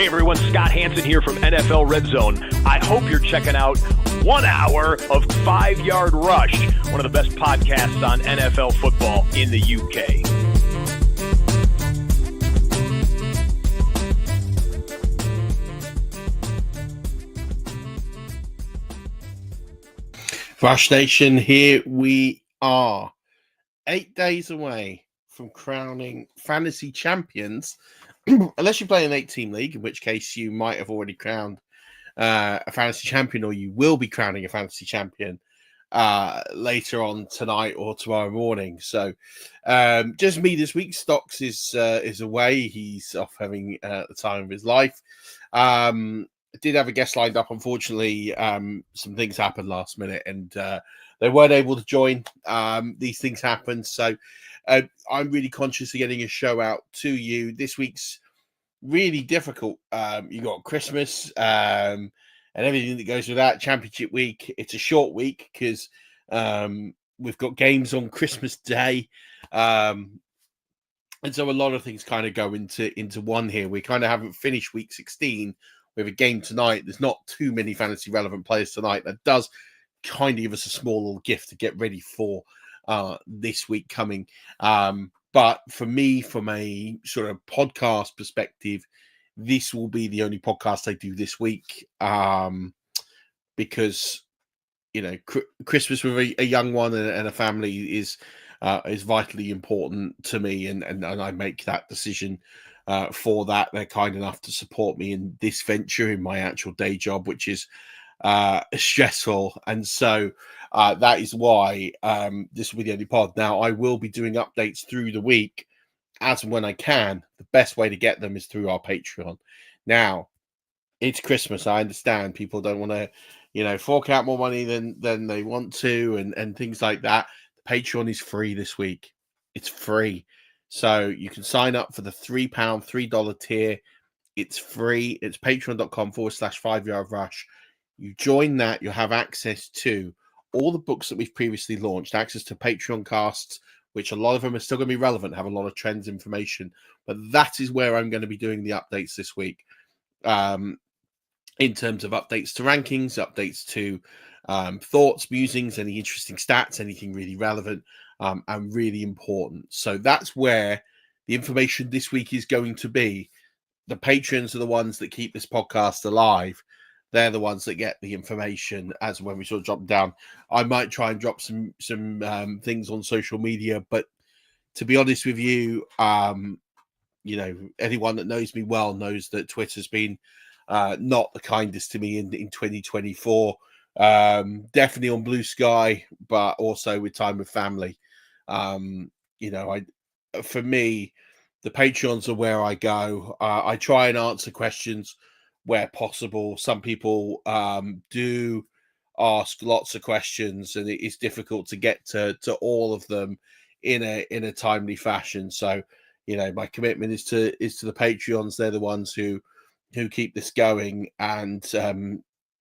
Hey everyone, Scott Hansen here from NFL Red Zone. I hope you're checking out 1 hour of 5 Yard Rush, one of the best podcasts on NFL football in the UK. Rush Nation, here we are, 8 days away from crowning fantasy champions, unless you play an 8-team league, in which case you might have already crowned a fantasy champion, or you will be crowning a fantasy champion later on tonight or tomorrow morning. So just me this week. Stocks is away. He's off having the time of his life. Did have a guest lined up. Unfortunately, some things happened last minute and they weren't able to join. These things happen. So I'm really conscious of getting a show out to you. This week's really difficult. You got Christmas and everything that goes with that. Championship week. It's a short week because we've got games on Christmas Day. And so a lot of things kind of go into one here. We kind of haven't finished week 16. We have a game tonight. There's not too many fantasy relevant players tonight. That does kind of give us a small little gift to get ready for this week coming. But for me, from a sort of podcast perspective, this will be the only podcast I do this week because, you know, Christmas with a young one and a family is vitally important to me, and I make that decision for that. They're kind enough to support me in this venture in my actual day job, which is stressful, and so that is why this will be the only pod. Now I will be doing updates through the week as and when I can. The best way to get them is through our Patreon. Now it's Christmas. I understand people don't want to, you know, fork out more money than they want to, and things like that. The Patreon is free this week. It's free, so you can sign up for the £3, $3 tier. It's free. It's patreon.com/5 Yard Rush. You join that, you'll have access to all the books that we've previously launched, access to Patreon casts, which a lot of them are still going to be relevant, have a lot of trends information. But that is where I'm going to be doing the updates this week. In terms of updates to rankings, updates to thoughts, musings, any interesting stats, anything really relevant and really important. So that's where the information this week is going to be. The patrons are the ones that keep this podcast alive. They're the ones that get the information as when we sort of drop down. I might try and drop some things on social media, but to be honest with you, you know, anyone that knows me well knows that Twitter's been not the kindest to me in 2024. Definitely on Blue Sky, but also with time with family. You know, for me, the Patreons are where I go. I try and answer questions where possible. Some people do ask lots of questions, and it is difficult to get to all of them in a timely fashion. So, you know, my commitment is to the Patreons. They're the ones who keep this going, and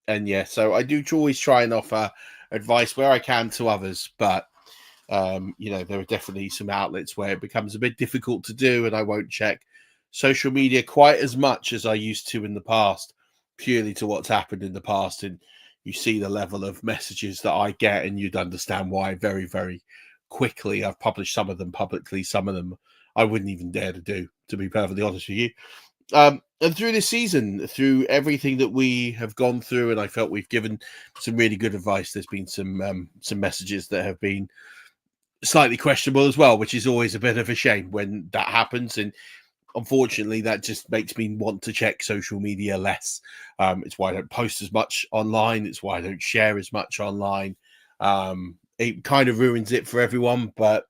yeah, so I do always try and offer advice where I can to others, but you know, there are definitely some outlets where it becomes a bit difficult to do, and I won't check social media quite as much as I used to in the past, purely to what's happened in the past. And you see the level of messages that I get, and you'd understand why very, very quickly. I've published some of them publicly, some of them I wouldn't even dare to do, to be perfectly honest with you. And through this season, through everything that we have gone through, and I felt we've given some really good advice, there's been some messages that have been slightly questionable as well, which is always a bit of a shame when that happens. And unfortunately, that just makes me want to check social media less. It's why I don't post as much online. It's why I don't share as much online. It kind of ruins it for everyone, but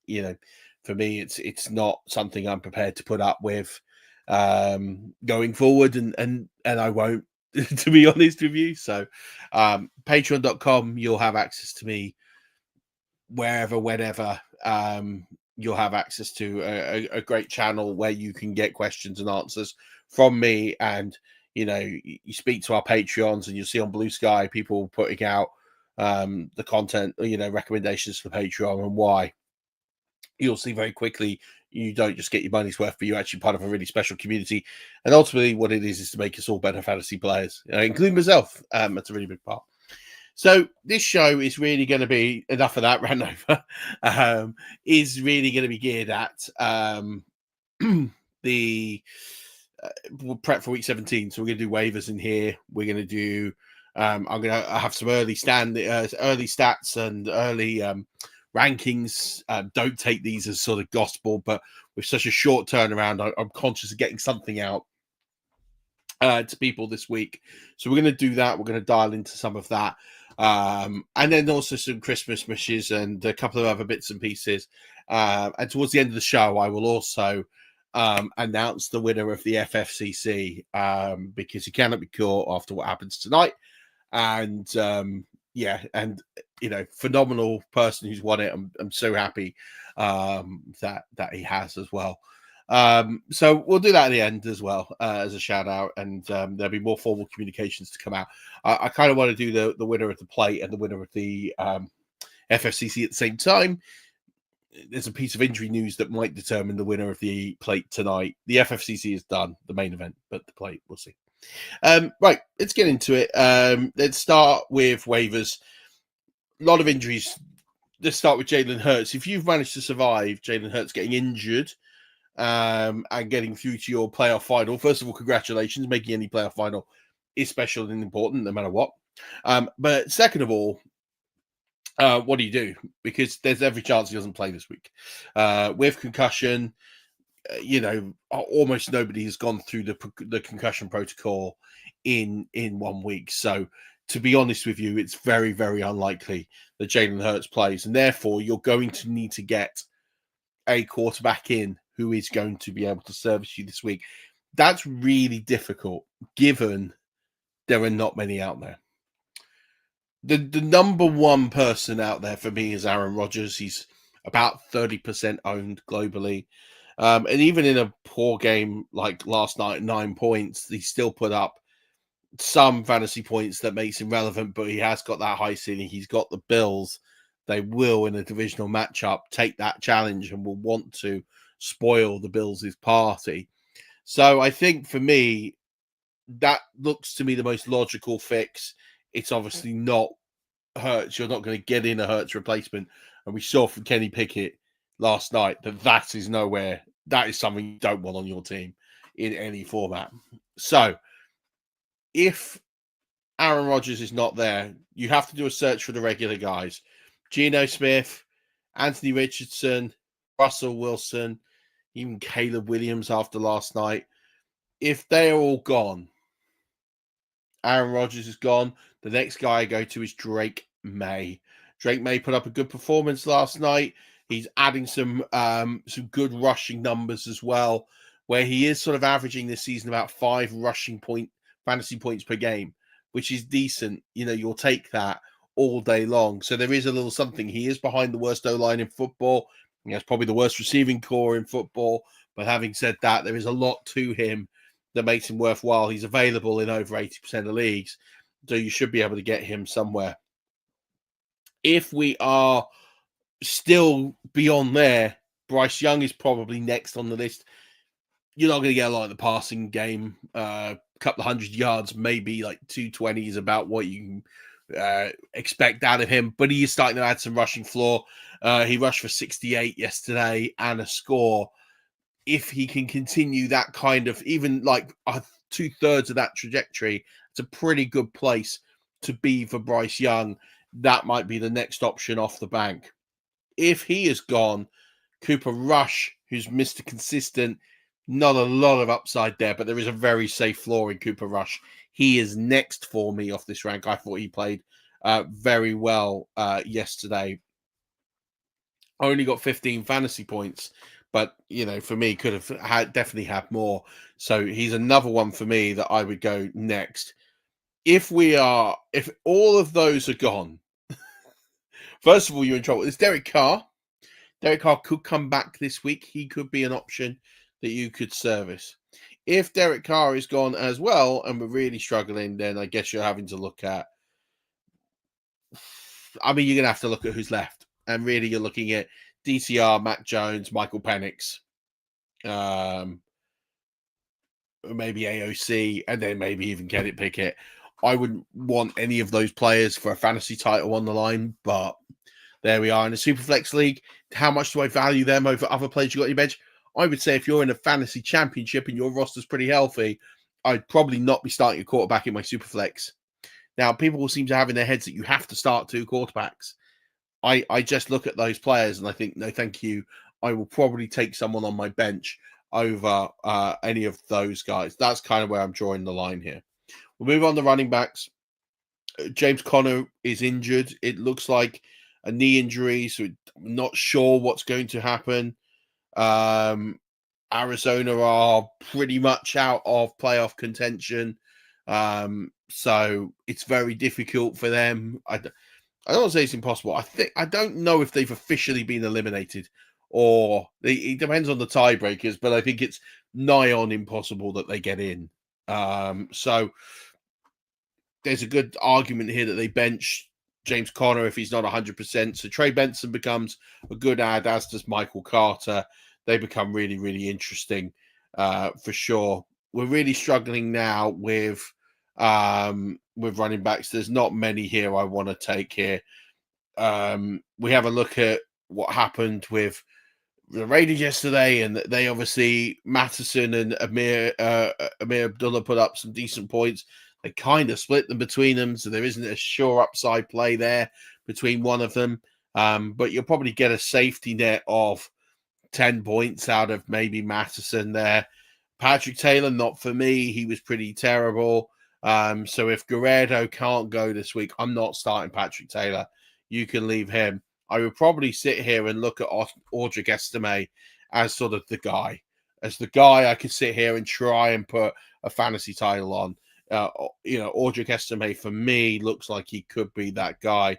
you know, for me, it's not something I'm prepared to put up with going forward, and I won't, to be honest with you. So patreon.com, you'll have access to me wherever, whenever. You'll have access to a great channel where you can get questions and answers from me. And, you know, you speak to our Patreons, and you'll see on Blue Sky people putting out the content, you know, recommendations for Patreon and why. you'll see very quickly you don't just get your money's worth, but you're actually part of a really special community. And ultimately, what it is to make us all better fantasy players, including myself. That's a really big part. So this show is really going to be enough of that ran over. Is really going to be geared at the prep for week 17. So we're going to do waivers in here. We're going to do. I'm going to have some early stats and early rankings. Don't take these as sort of gospel, but with such a short turnaround, I'm conscious of getting something out to people this week. So we're going to do that. We're going to dial into some of that. And then also some Christmas wishes and a couple of other bits and pieces. And towards the end of the show, I will also announce the winner of the FFCC because you cannot be caught after what happens tonight. And phenomenal person who's won it. I'm so happy that he has as well. So we'll do that at the end as well as a shout out, and there'll be more formal communications to come out. I kind of want to do the winner of the plate and the winner of the FFCC at the same time. There's a piece of injury news that might determine the winner of the plate tonight. The FFCC is done, the main event, but the plate, we'll see. Right, let's get into it. Let's start with waivers. A lot of injuries. Let's start with Jalen Hurts. If you've managed to survive Jalen Hurts getting injured and getting through to your playoff final, first of all, congratulations. Making any playoff final is special and important no matter what. But second of all, what do you do? Because there's every chance he doesn't play this week. With concussion, almost nobody has gone through the concussion protocol in 1 week. So to be honest with you, it's very, very unlikely that Jalen Hurts plays. And therefore, you're going to need to get a quarterback in who is going to be able to service you this week. That's really difficult given there are not many out there. The number one person out there for me is Aaron Rodgers. He's about 30% owned globally. And even in a poor game like last night, 9 points, he still put up some fantasy points that makes him relevant, but he has got that high ceiling. He's got the Bills. They will, in a divisional matchup, take that challenge and will want to spoil the Bills' party. So I think for me, that looks to me the most logical fix. It's obviously not Hurts. You're not going to get in a Hurts replacement. And we saw from Kenny Pickett last night that is nowhere. That is something you don't want on your team in any format. So if Aaron Rodgers is not there, you have to do a search for the regular guys. Geno Smith, Anthony Richardson, Russell Wilson, even Caleb Williams after last night. If they're all gone, Aaron Rodgers is gone. The next guy I go to is Drake May. Drake May put up a good performance last night. He's adding some good rushing numbers as well, where he is sort of averaging this season about 5 fantasy points per game, which is decent. You'll take that all day long. So there is a little something. He is behind the worst O-line in football. He has probably the worst receiving core in football. But having said that, there is a lot to him that makes him worthwhile. He's available in over 80% of leagues, so you should be able to get him somewhere. If we are still beyond there, Bryce Young is probably next on the list. You're not going to get a lot of the passing game. A couple of 100 yards, maybe like 220 is about what you can expect out of him. But he is starting to add some rushing floor. He rushed for 68 yesterday and a score. If he can continue that kind of, even like 2/3 of that trajectory, it's a pretty good place to be for Bryce Young. That might be the next option off the bank. If he is gone, Cooper Rush, who's Mr. Consistent, not a lot of upside there, but there is a very safe floor in Cooper Rush. He is next for me off this rank. I thought he played very well yesterday. Only got 15 fantasy points, but for me, could have definitely had more. So he's another one for me that I would go next. If all of those are gone, first of all, you're in trouble. It's Derek Carr. Derek Carr could come back this week. He could be an option that you could service. If Derek Carr is gone as well, and we're really struggling, then I guess you're having to look at. You're going to have to look at who's left, and really, you're looking at DCR, Mac Jones, Michael Penix, maybe AOC, and then maybe even Kenny Pickett. I wouldn't want any of those players for a fantasy title on the line, but there we are. In a Superflex league, how much do I value them over other players you got on your bench? I would say if you're in a fantasy championship and your roster's pretty healthy, I'd probably not be starting a quarterback in my Superflex. Now, people will seem to have in their heads that you have to start 2 quarterbacks. I just look at those players and I think, no, thank you. I will probably take someone on my bench over any of those guys. That's kind of where I'm drawing the line here. We'll move on to running backs. James Conner is injured. It looks like a knee injury, so I'm not sure what's going to happen. Arizona are pretty much out of playoff contention, so it's very difficult for them. I don't want to say it's impossible. I don't know if they've officially been eliminated, or it depends on the tiebreakers, but I think it's nigh on impossible that they get in. So there's a good argument here that they bench James Conner if he's not 100%. So Trey Benson becomes a good ad, as does Michael Carter. They become really, really interesting for sure. We're really struggling now with running backs. There's not many here I want to take here. We have a look at what happened with the Raiders yesterday, and they obviously, Mattison and Amir Abdullah put up some decent points. They kind of split them between them, so there isn't a sure upside play there between one of them. But you'll probably get a safety net of 10 points out of maybe Mattison there. Patrick Taylor, not for me. He was pretty terrible. So if Guerrero can't go this week, I'm not starting Patrick Taylor. You can leave him. I would probably sit here and look at Audric Estime as sort of the guy. As the guy I could sit here and try and put a fantasy title on. Audric Estime for me looks like he could be that guy.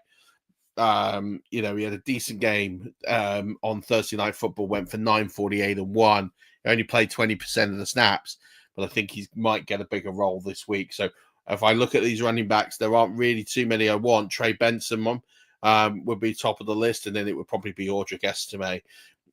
He had a decent game on Thursday Night Football, went for 948 and 1. He only played 20% of the snaps, but I think he might get a bigger role this week. So if I look at these running backs, there aren't really too many I want. Trey Benson would be top of the list, and then it would probably be Audric Estime.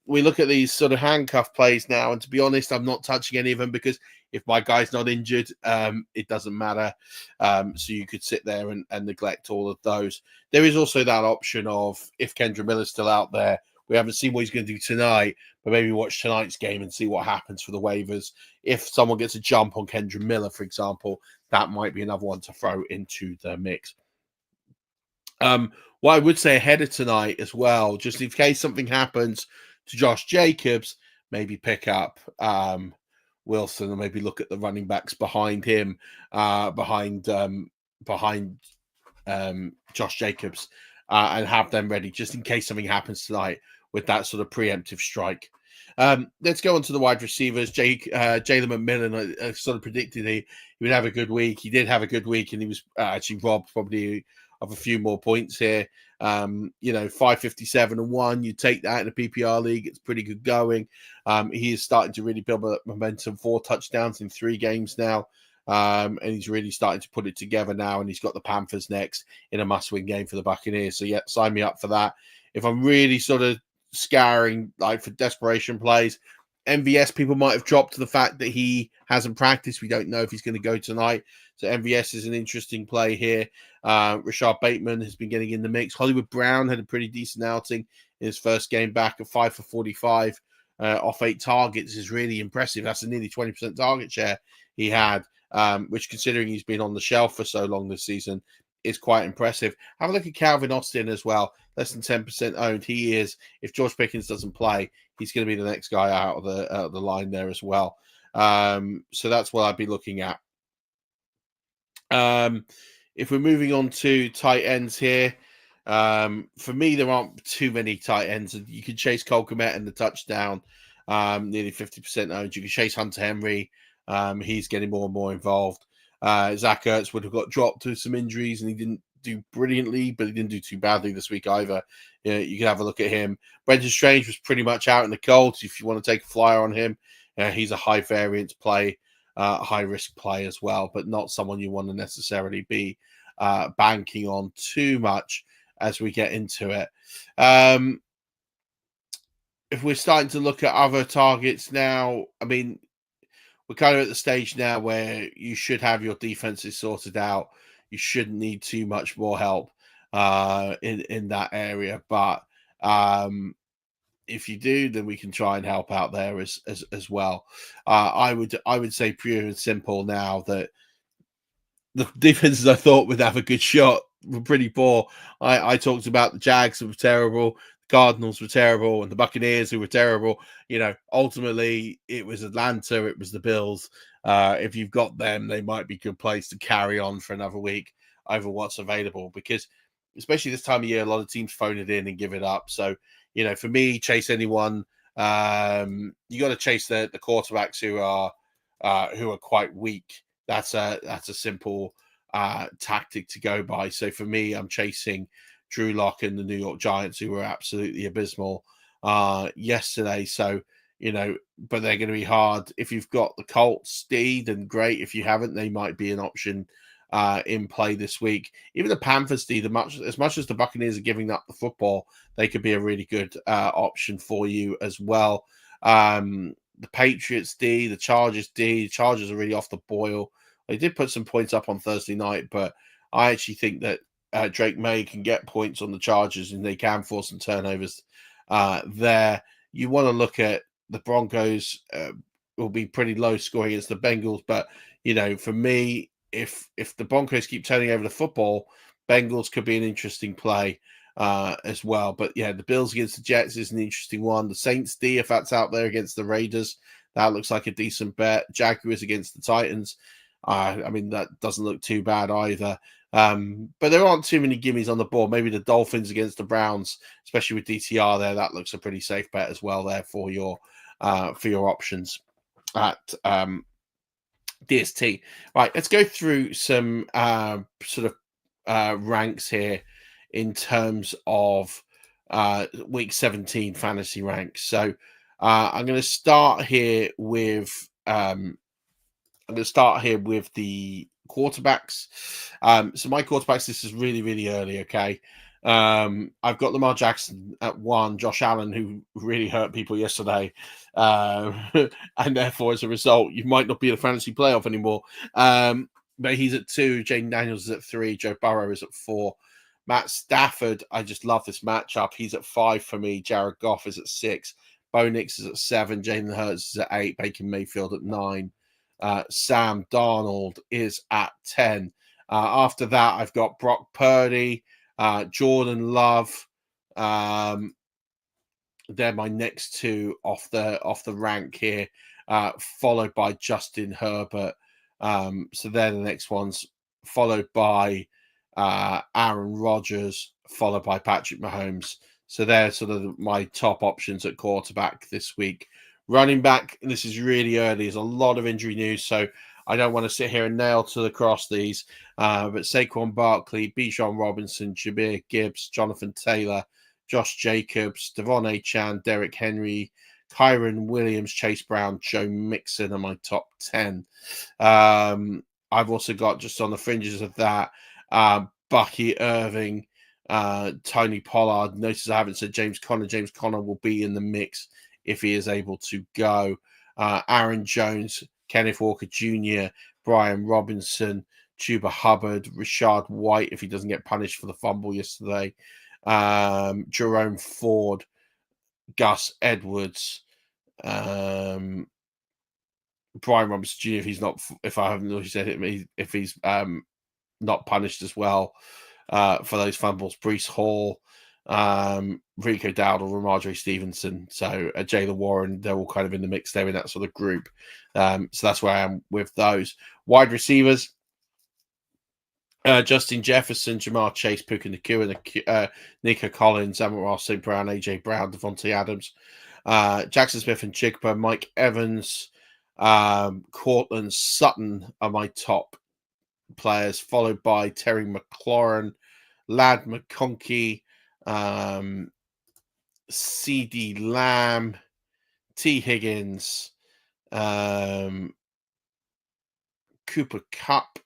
We look at these sort of handcuff plays now, and to be honest, I'm not touching any of them because if my guy's not injured, it doesn't matter. So you could sit there and neglect all of those. There is also that option of if Kendra Miller's still out there, we haven't seen what he's going to do tonight, but maybe watch tonight's game and see what happens for the waivers. If someone gets a jump on Kendra Miller, for example, that might be another one to throw into the mix. What I would say ahead of tonight as well, just in case something happens to Josh Jacobs, maybe pick up Wilson, or maybe look at the running backs behind him, behind Josh Jacobs, and have them ready just in case something happens tonight with that sort of preemptive strike. Let's go on to the wide receivers. Jalen McMillan, sort of predicted he would have a good week. He did have a good week, and he was actually robbed probably of a few more points here. 557 and 1. You take that in a PPR league, it's pretty good going. He is starting to really build momentum. 4 touchdowns in 3 games now. And he's really starting to put it together now. And he's got the Panthers next in a must-win game for the Buccaneers. So yeah, sign me up for that. If I'm really sort of scouring like for desperation plays, MVS people might have dropped to the fact that he hasn't practiced. We don't know if he's going to go tonight. So MVS is an interesting play here. Rashad Bateman has been getting in the mix. Hollywood Brown had a pretty decent outing in his first game back at 5 for 45 off 8 targets is really impressive. That's a nearly 20% target share he had, which considering he's been on the shelf for so long this season is quite impressive. Have a look at Calvin Austin as well. Less than 10% owned. He is, if George Pickens doesn't play, he's going to be the next guy out of the line there as well. So that's what I'd be looking at. If we're moving on to tight ends here, for me, there aren't too many tight ends. You can chase Cole Kmet and the touchdown, nearly 50% owned. You can chase Hunter Henry. He's getting more and more involved. Zach Ertz would have got dropped to some injuries, and he didn't do brilliantly, but he didn't do too badly this week either. You can have a look at him. Brendan Strange was pretty much out in the cold. So if you want to take a flyer on him, he's a high variance play, high risk play as well, but not someone you want to necessarily be banking on too much as we get into it. if we're starting to look at other targets now, I mean, we're kind of at the stage now where you should have your defenses sorted out. You shouldn't need too much more help in that area. But if you do, then we can try and help out there as well. I would say pure and simple now that the defenses I thought would have a good shot were pretty poor. I talked about the Jags who were terrible, the Cardinals were terrible, and the Buccaneers who were terrible. Ultimately it was Atlanta, it was the Bills. If you've got them, they might be a good place to carry on for another week over what's available, because especially this time of year, a lot of teams phone it in and give it up. So, for me, chase anyone. You got to chase the quarterbacks who are quite weak. That's a simple tactic to go by. So for me, I'm chasing Drew Lock and the New York Giants, who were absolutely abysmal yesterday. So, but they're going to be hard. If you've got the Colts, D, then great. If you haven't, they might be an option in play this week. Even the Panthers, D, as much as the Buccaneers are giving up the football, they could be a really good option for you as well. The Patriots, D, the Chargers, D. The Chargers are really off the boil. They did put some points up on Thursday night, but I actually think that Drake May can get points on the Chargers and they can force some turnovers there. You want to look at the Broncos, will be pretty low scoring against the Bengals, but for me, if the Broncos keep turning over the football, Bengals could be an interesting play as well. But yeah, the Bills against the Jets is an interesting one. The Saints D, if that's out there against the Raiders, that looks like a decent bet. Jaguars against the Titans. I mean, that doesn't look too bad either. But there aren't too many gimmies on the board. Maybe the Dolphins against the Browns, especially with DTR there, that looks a pretty safe bet as well there for your options at DST. Right, let's go through some sort of ranks here in terms of week 17 fantasy ranks. So I'm going to start here with the quarterbacks. So my quarterbacks, this is really, really early, okay? I've got Lamar Jackson at 1, Josh Allen, who really hurt people yesterday. And therefore, as a result, you might not be in a fantasy playoff anymore. But he's at 2, Jaden Daniels is at 3, Joe Burrow is at 4. Matt Stafford, I just love this matchup. He's at 5 for me. Jared Goff is at 6. Bo Nix is at 7. Jalen Hurts is at 8. Baker Mayfield at 9. Sam Darnold is at 10. After that, I've got Brock Purdy, Jordan Love. They're my next two off the rank here, followed by Justin Herbert. So they're the next ones, followed by Aaron Rodgers, followed by Patrick Mahomes. So they're sort of my top options at quarterback this week. Running back, and this is really early, there's a lot of injury news, so I don't want to sit here and nail to the cross these. But Saquon Barkley, Bijan Robinson, Jahmyr Gibbs, Jonathan Taylor, Josh Jacobs, Devon Achane, Derrick Henry, Kyron Williams, Chase Brown, Joe Mixon are my top 10. I've also got, just on the fringes of that, Bucky Irving, Tony Pollard. Notice I haven't said James Conner. James Conner will be in the mix if he is able to go. Aaron Jones, Kenneth Walker Jr., Brian Robinson, Chuba Hubbard, Rashad White, if he doesn't get punished for the fumble yesterday, Jerome Ford, Gus Edwards, Brian Robinson Jr., if I haven't already said it, if he's not punished as well for those fumbles, Breece Hall, Rico Dowdle, Ramondre Stevenson, so Jaylen Warren, they're all kind of in the mix there in that sort of group. So that's where I am with those. Wide receivers, Justin Jefferson, Jamar Chase, Puka Nacua, Nico Collins, Amon St. Brown, AJ Brown, Devontae Adams, Jackson Smith and Chigba, Mike Evans, Cortland Sutton are my top players, followed by Terry McLaurin, Lad McConkey, CD Lamb, T. Higgins, Cooper Kupp,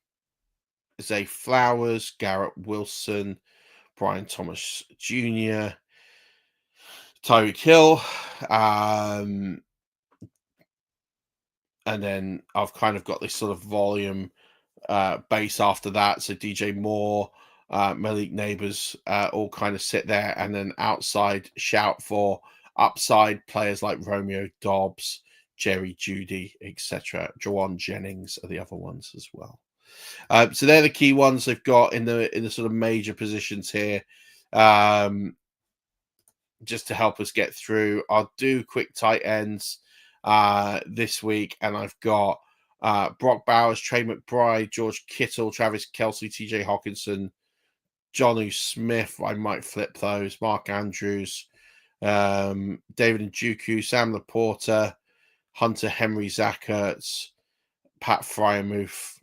Zay Flowers, Garrett Wilson, Brian Thomas Jr., Tyreek Hill. And then I've kind of got this sort of volume base after that. So DJ Moore, Malik Neighbors all kind of sit there. And then outside shout for upside players like Romeo Dobbs, Jerry Jeudy, etc. Jawan Jennings are the other ones as well. So they're the key ones they've got in the sort of major positions here. Just to help us get through. I'll do quick tight ends this week, and I've got Brock Bowers, Trey McBride, George Kittle, Travis Kelce, TJ Hawkinson, Jonnu Smith. I might flip those. Mark Andrews, David Njoku, Sam Laporta, Hunter Henry, Zach Ertz, Pat Fryermuth,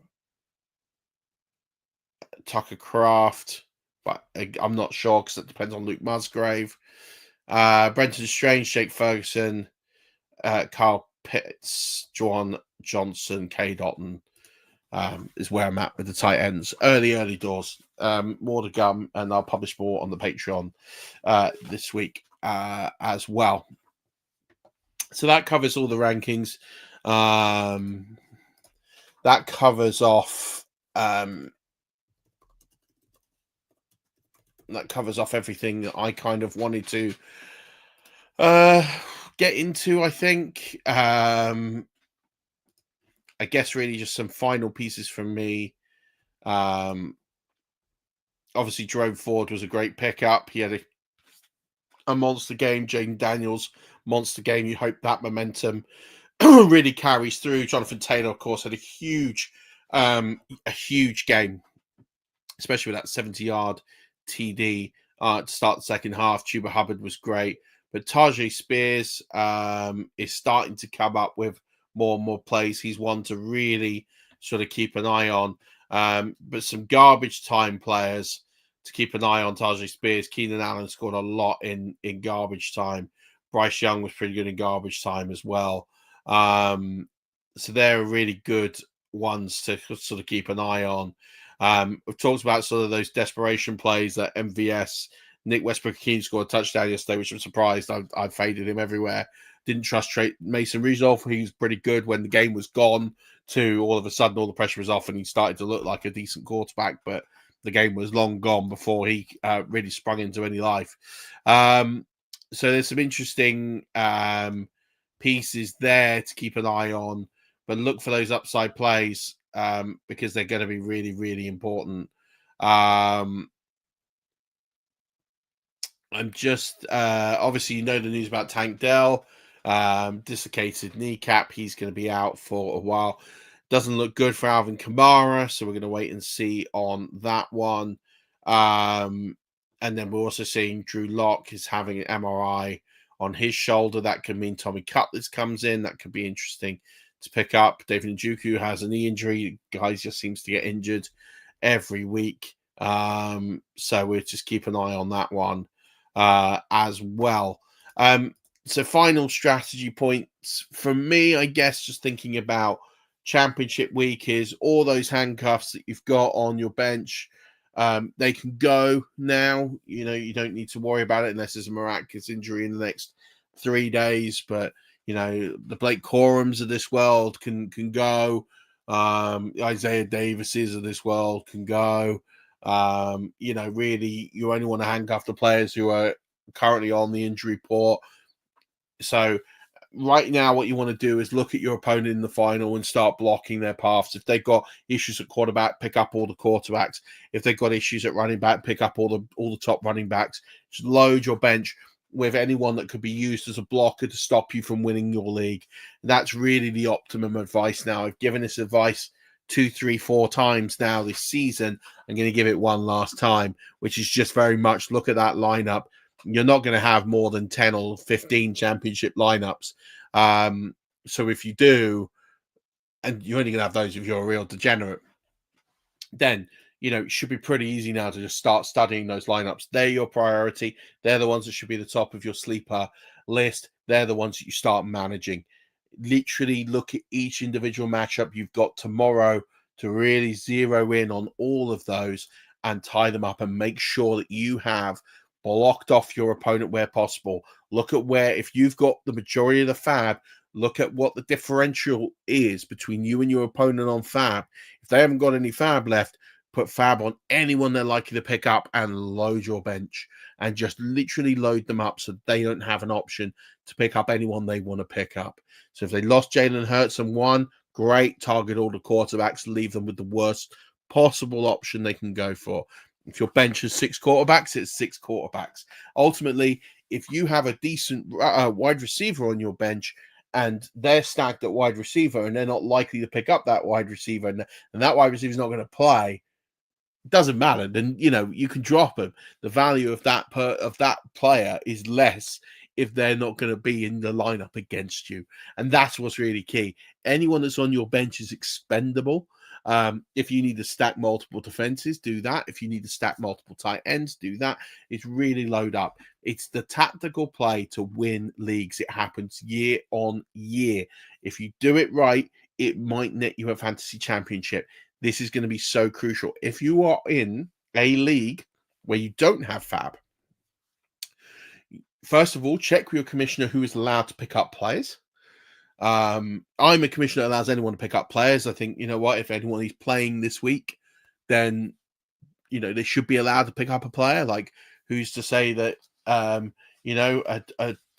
Tucker Kraft, but I'm not sure because it depends on Luke Musgrave. Brenton Strange, Jake Ferguson, Kyle Pitts, Juwan Johnson, K. Dotton is where I'm at with the tight ends. Early doors. More to come, and I'll publish more on the Patreon this week as well. So that covers all the rankings. That covers off. That covers off everything that I kind of wanted to get into, I think. I guess really just some final pieces from me. Obviously, Jerome Ford was a great pickup. He had a monster game. Jaden Daniels, monster game. You hope that momentum really carries through. Jonathan Taylor, of course, had a huge game, especially with that 70-yard TD to start the second half. Chuba Hubbard was great. But Tajay Spears is starting to come up with more and more plays. He's one to really sort of keep an eye on. But some garbage time players to keep an eye on. Tajay Spears. Keenan Allen scored a lot in garbage time. Bryce Young was pretty good in garbage time as well. So they're really good ones to sort of keep an eye on. We've talked about sort of those desperation plays that MVS. Nick Westbrook-Akeem scored a touchdown yesterday, which I'm surprised. I faded him everywhere. Didn't trust Mason Rudolph. He was pretty good when the game was gone, to all of a sudden all the pressure was off and he started to look like a decent quarterback, but the game was long gone before he really sprung into any life. So there's some interesting pieces there to keep an eye on, but look for those upside plays because they're going to be really, really important. I'm just obviously the news about Tank Dell, dislocated kneecap. He's going to be out for a while. Doesn't look good for Alvin Kamara, so we're going to wait and see on that one. And then we're also seeing Drew Lock is having an MRI on his shoulder. That could mean Tommy Cutlets comes in. That could be interesting to pick up. David Njoku has a knee injury. Guys just seems to get injured every week. So we'll just keep an eye on that one as well. So final strategy points from me, I guess, just thinking about championship week is all those handcuffs that you've got on your bench. They can go now. You don't need to worry about it unless there's a miraculous injury in the next 3 days. But the Blake Corums of this world can go. Isaiah Davises of this world can go. Really, you only want to handcuff the players who are currently on the injury report. So right now, what you want to do is look at your opponent in the final and start blocking their paths. If they've got issues at quarterback, pick up all the quarterbacks. If they've got issues at running back, pick up all the top running backs. Just load your bench with anyone that could be used as a blocker to stop you from winning your league. That's really the optimum advice now. I've given this advice 2, 3, 4 times now this season. I'm going to give it one last time, which is just very much look at that lineup. You're not going to have more than 10 or 15 championship lineups. So if you do, and you're only going to have those if you're a real degenerate, then it should be pretty easy now to just start studying those lineups. They're your priority. They're the ones that should be the top of your sleeper list. They're the ones that you start managing. Literally look at each individual matchup you've got tomorrow to really zero in on all of those and tie them up and make sure that you have blocked off your opponent where possible. Look at where, if you've got the majority of the fab, look at what the differential is between you and your opponent on fab. If they haven't got any fab left, put fab on anyone they're likely to pick up and load your bench and just literally load them up so they don't have an option to pick up anyone they want to pick up. So if they lost Jalen Hurts and won, great, target all the quarterbacks, leave them with the worst possible option they can go for. If your bench has 6 quarterbacks, it's 6 quarterbacks. Ultimately, if you have a decent wide receiver on your bench and they're stacked at wide receiver and they're not likely to pick up that wide receiver and that wide receiver is not going to play, it doesn't matter. Then, you can drop them. The value of that player is less if they're not going to be in the lineup against you. And that's what's really key. Anyone that's on your bench is expendable. If you need to stack multiple defenses, do that. If you need to stack multiple tight ends, do that. It's really load up. It's the tactical play to win leagues. It happens year on year. If you do it right, it might net you a fantasy championship. This is going to be so crucial. If you are in a league where you don't have fab, first of all, check with your commissioner who is allowed to pick up players. I'm a commissioner that allows anyone to pick up players. I think, if anyone is playing this week, then, they should be allowed to pick up a player. Like, who's to say that, the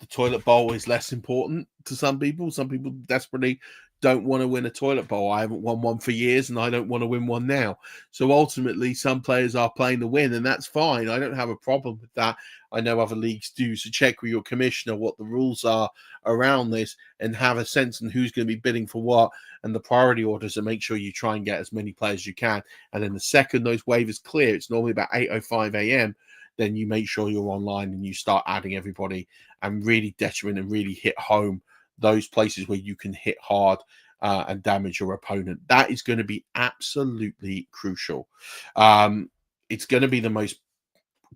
toilet bowl is less important to some people? Some people desperately don't want to win a toilet bowl. I haven't won one for years and I don't want to win one now. So ultimately, some players are playing to win, and that's fine. I don't have a problem with that. I know other leagues do. So check with your commissioner what the rules are around this and have a sense on who's going to be bidding for what and the priority orders, and make sure you try and get as many players as you can. And then the second those waivers clear, it's normally about 8:05 a.m., then you make sure you're online and you start adding everybody and really detriment and really hit home those places where you can hit hard and damage your opponent. That is going to be absolutely crucial. It's going to be the most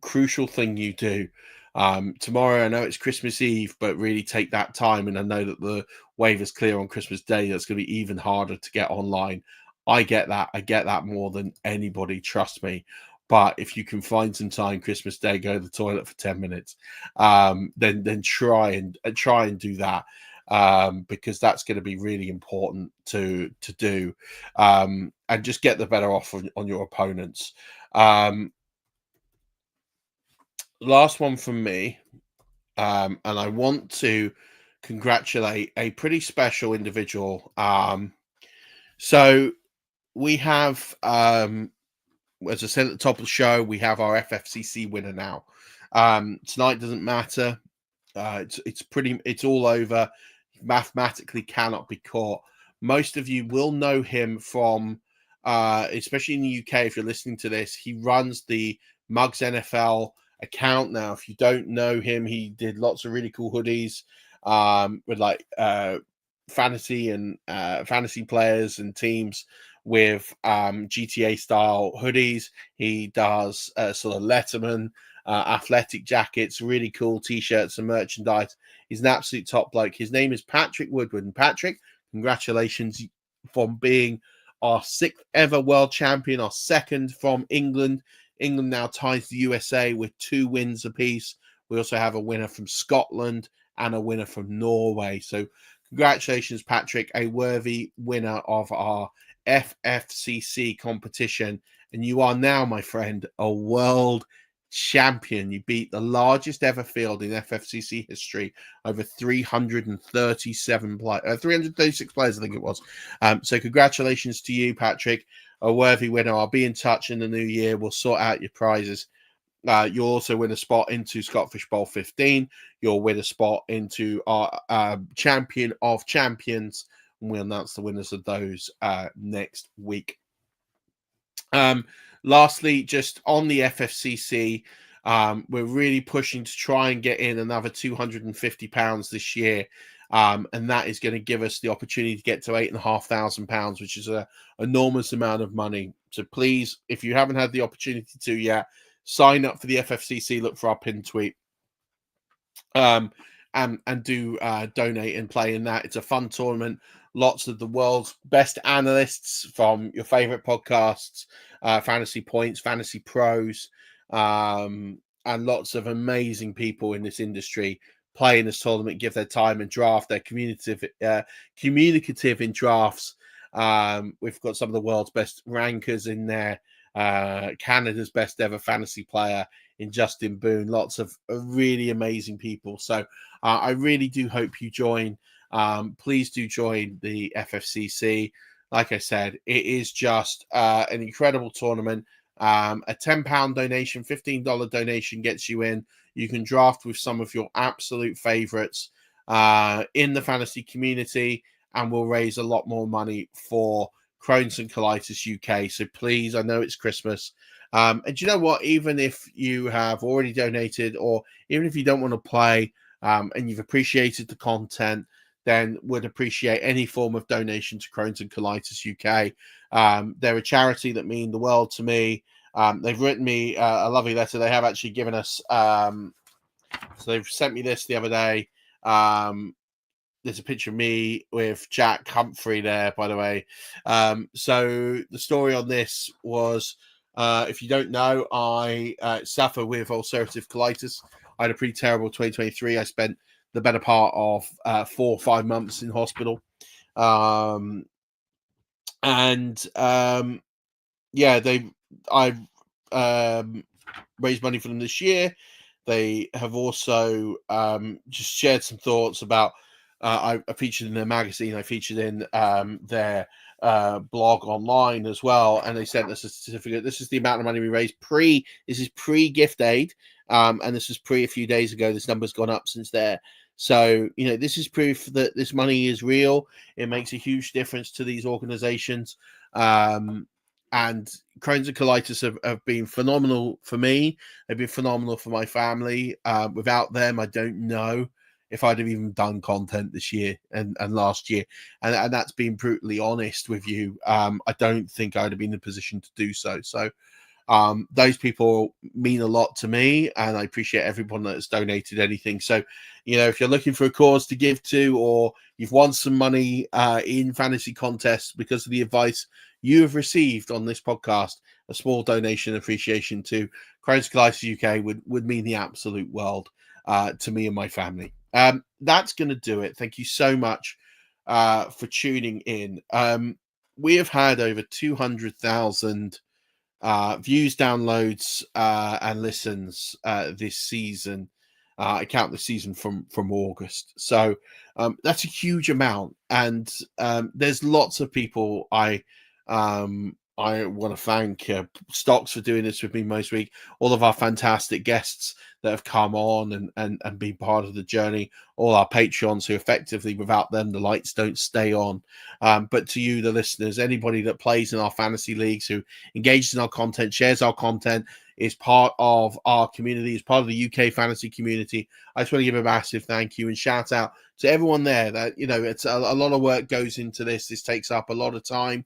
crucial thing you do. Tomorrow, I know it's Christmas Eve, but really take that time. And I know that the waivers clear on Christmas Day. That's going to be even harder to get online. I get that. I get that more than anybody. Trust me. But if you can find some time Christmas Day, go to the toilet for 10 minutes, then try and do that. Because that's going to be really important to do, and just get the better off on your opponents. Last one from me, and I want to congratulate a pretty special individual. So we have, as I said at the top of the show, we have our FFCC winner now. Tonight doesn't matter. It's all over. Mathematically cannot be caught. Most of you will know him from, especially in the UK, if you're listening to this, he runs the Mugs NFL account now. If you don't know him, he did lots of really cool hoodies with like fantasy and fantasy players and teams with GTA style hoodies. He does sort of Letterman athletic jackets, really cool t-shirts and merchandise. He's an absolute top bloke. His name is Patrick Woodward. And Patrick, congratulations for being our 6th ever world champion, our 2nd from England. England now ties the USA with 2 wins apiece. We also have a winner from Scotland and a winner from Norway. So congratulations, Patrick, a worthy winner of our FFCC competition. And you are now, my friend, a world champion. You beat the largest ever field in FFCC history, over 336 players, I think it was. So congratulations to you, Patrick, a worthy winner. I'll be in touch in the new year. We'll sort out your prizes. You'll also win a spot into Scottish Bowl 15. You'll win a spot into our Champion of Champions. And we'll announce the winners of those next week. Lastly, just on the FFCC, we're really pushing to try and get in another £250 this year. And that is going to give us the opportunity to get to £8,500, which is an enormous amount of money. So please, if you haven't had the opportunity to yet, sign up for the FFCC, look for our pinned tweet, and do donate and play in that. It's a fun tournament. Lots of the world's best analysts from your favorite podcasts, Fantasy Points, Fantasy Pros, and lots of amazing people in this industry play in this tournament, give their time and draft. They're communicative in drafts. We've got some of the world's best rankers in there. Canada's best ever fantasy player in Justin Boone. Lots of really amazing people. So I really do hope you join. Please do join the FFCC. Like I said, it is just an incredible tournament. A £10 donation, $15 donation gets you in. You can draft with some of your absolute favorites in the fantasy community, and we'll raise a lot more money for Crohn's and Colitis UK. So please, I know it's Christmas. And do you know what? Even if you have already donated, or even if you don't want to play and you've appreciated the content, then would appreciate any form of donation to Crohn's and Colitis UK. They're a charity that mean the world to me. They've written me a lovely letter. They have actually given us, so they've sent me this the other day. There's a picture of me with Jack Humphrey there, by the way. So the story on this was, if you don't know, I suffer with ulcerative colitis. I had a pretty terrible 2023. I spent the better part of 4 or 5 months in hospital. I've raised money for them this year. They have also just shared some thoughts about, I featured in their magazine, I featured in their blog online as well, and they sent us a certificate. This is the amount of money we raised this is pre-gift aid, and this was a few days ago. This number's gone up since there. So, this is proof that this money is real. It makes a huge difference to these organizations. And Crohn's and colitis have been phenomenal for me. They've been phenomenal for my family. Without them, I don't know if I'd have even done content this year and last year. And that's being brutally honest with you. I don't think I'd have been in a position to do so. So those people mean a lot to me, and I appreciate everyone that has donated anything. So, if you're looking for a cause to give to, or you've won some money in fantasy contests because of the advice you have received on this podcast, a small donation appreciation to Crohn's Colitis UK would mean the absolute world to me and my family. That's going to do it. Thank you so much for tuning in. We have had over 200,000 views, downloads, and listens this season. I count the season from August, so that's a huge amount. And there's lots of people I want to thank Stocks for doing this with me most week. All of our fantastic guests that have come on and been part of the journey. All our Patreons who effectively, without them, the lights don't stay on. But to you, the listeners, anybody that plays in our fantasy leagues, who engages in our content, shares our content, is part of our community, is part of the UK fantasy community, I just want to give a massive thank you and shout out to everyone there. That it's a lot of work goes into this. This takes up a lot of time.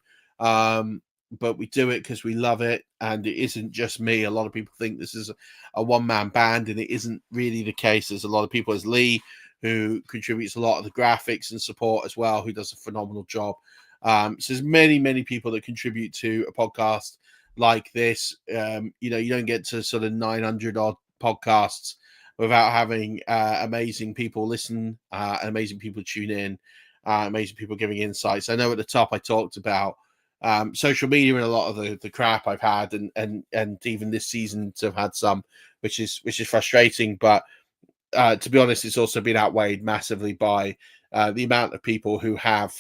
But we do it because we love it, and it isn't just me. A lot of people think this is a one-man band, and it isn't really the case. There's a lot of people, as Lee, who contributes a lot of the graphics and support as well, who does a phenomenal job. So there's many people that contribute to a podcast like this. You don't get to sort of 900 odd podcasts without having amazing people listen, amazing people tune in, amazing people giving insights. I know at the top I talked about social media and a lot of the crap I've had, and even this season to have had some, which is frustrating. But to be honest, it's also been outweighed massively by the amount of people who have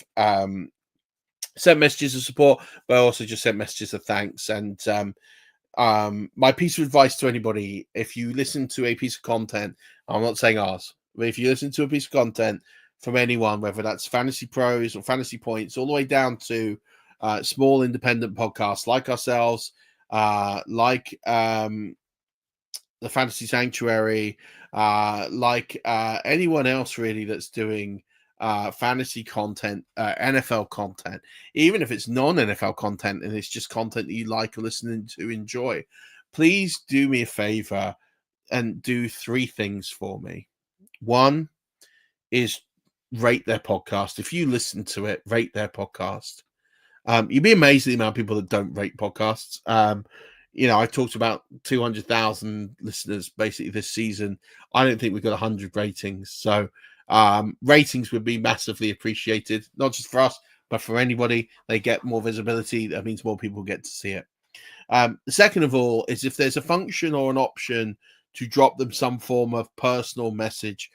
sent messages of support, but also just sent messages of thanks. And my piece of advice to anybody: if you listen to a piece of content, I'm not saying ours, but if you listen to a piece of content from anyone, whether that's Fantasy Pros or Fantasy Points, all the way down to small independent podcasts like ourselves, like the Fantasy Sanctuary, like anyone else really that's doing fantasy content, NFL content, even if it's non-NFL content and it's just content that you like or listening to enjoy, please do me a favor and do 3 things for me. One is rate their podcast. If you listen to it, rate their podcast. You'd be amazed at the amount of people that don't rate podcasts. I talked about 200,000 listeners basically this season. I don't think we've got 100 ratings. So ratings would be massively appreciated, not just for us, but for anybody. They get more visibility. That means more people get to see it. The second of all is if there's a function or an option to drop them some form of personal message,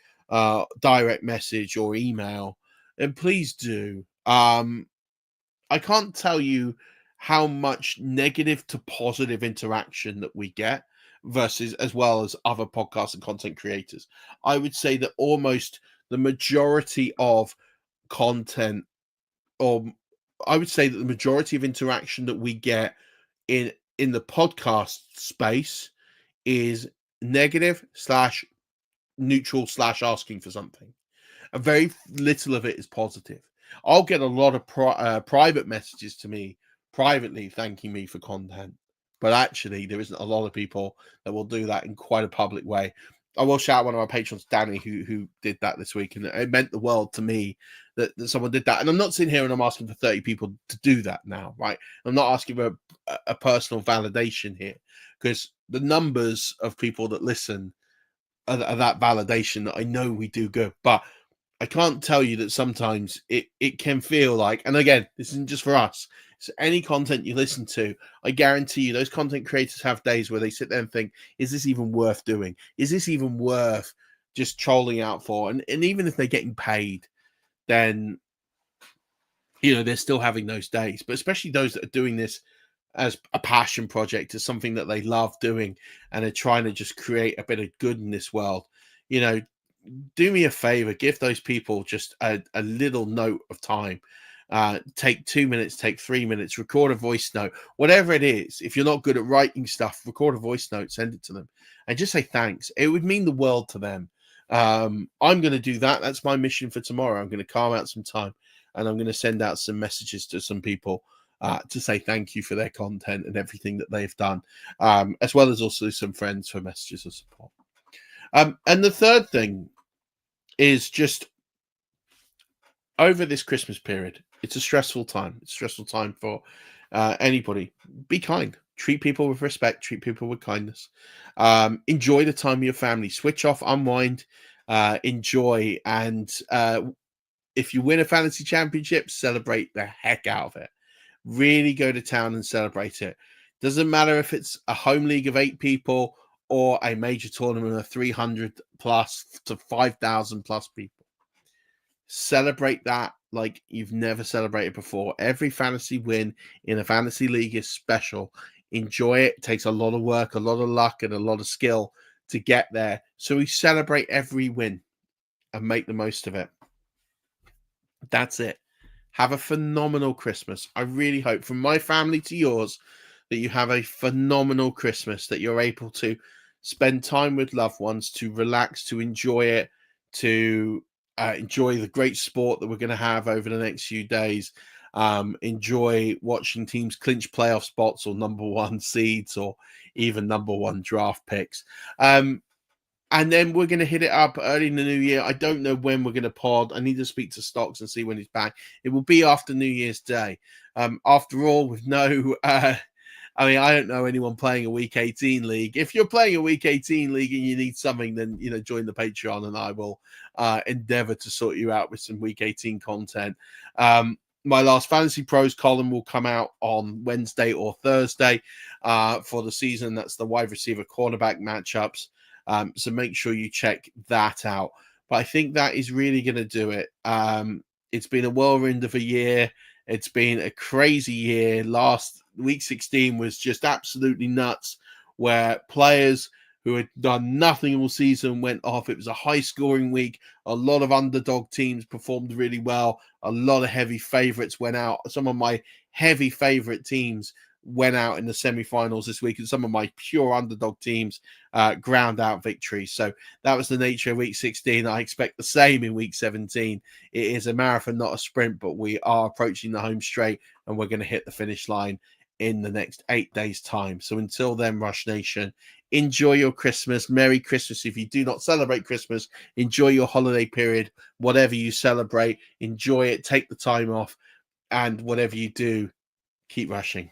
direct message or email, then please do. I can't tell you how much negative to positive interaction that we get versus as well as other podcasts and content creators. I would say that almost the majority of content, or I would say that the majority of interaction that we get in the podcast space is negative slash neutral slash asking for something. And very little of it is positive. I'll get a lot of private messages to me privately thanking me for content, but actually there isn't a lot of people that will do that in quite a public way. I will shout out one of our patrons, Danny, who did that this week, and it meant the world to me that someone did that. And I'm not sitting here and I'm asking for 30 people to do that now, right? I'm not asking for a personal validation here, because the numbers of people that listen are that validation that I know we do good. But I can't tell you that sometimes it can feel like, and again, this isn't just for us, it's any content you listen to. I guarantee you those content creators have days where they sit there and think, is this even worth doing? Is this even worth just trolling out for? And even if they're getting paid, then, they're still having those days. But especially those that are doing this as a passion project, as something that they love doing, and are trying to just create a bit of good in this world, do me a favor, give those people just a little note of time. Take 2 minutes, take 3 minutes, record a voice note, whatever it is. If you're not good at writing stuff, record a voice note, send it to them, and just say thanks. It would mean the world to them. I'm going to do that. That's my mission for tomorrow. I'm going to carve out some time, and I'm going to send out some messages to some people to say thank you for their content and everything that they've done, as well as also some friends for messages of support. And the third thing is just over this Christmas period, it's a stressful time. It's a stressful time for anybody. Be kind. Treat people with respect. Treat people with kindness. Enjoy the time with your family. Switch off, unwind, enjoy. And if you win a fantasy championship, celebrate the heck out of it. Really go to town and celebrate it. Doesn't matter if it's a home league of 8 people or a major tournament of 300 plus to 5,000 plus people. Celebrate that like you've never celebrated before. Every fantasy win in a fantasy league is special. Enjoy it. It takes a lot of work, a lot of luck, and a lot of skill to get there. So we celebrate every win and make the most of it. That's it. Have a phenomenal Christmas. I really hope, from my family to yours, that you have a phenomenal Christmas, that you're able to spend time with loved ones, to relax, to enjoy it, to enjoy the great sport that we're going to have over the next few days. Enjoy watching teams clinch playoff spots or number 1 seeds or even number 1 draft picks. And then we're going to hit it up early in the new year. I don't know when we're going to pod. I need to speak to Stocks and see when he's back. It will be after New Year's Day. After all, with no... I don't know anyone playing a Week 18 league. If you're playing a Week 18 league and you need something, then, join the Patreon and I will endeavor to sort you out with some Week 18 content. My last Fantasy Pros column will come out on Wednesday or Thursday for the season. That's the wide receiver cornerback matchups. So make sure you check that out. But I think that is really going to do it. It's been a whirlwind of a year. It's been a crazy year. Last Week 16 was just absolutely nuts, where players who had done nothing all season went off. It was a high-scoring week. A lot of underdog teams performed really well. A lot of heavy favorites went out. Some of my heavy favorite teams went out in the semifinals this week, and some of my pure underdog teams ground out victories. So that was the nature of Week 16. I expect the same in Week 17. It is a marathon, not a sprint, but we are approaching the home straight, and we're going to hit the finish line in the next 8 days' time. So until then, Rush Nation, enjoy your Christmas. Merry Christmas. If you do not celebrate Christmas, enjoy your holiday period. Whatever you celebrate, enjoy it. Take the time off, and whatever you do, keep rushing.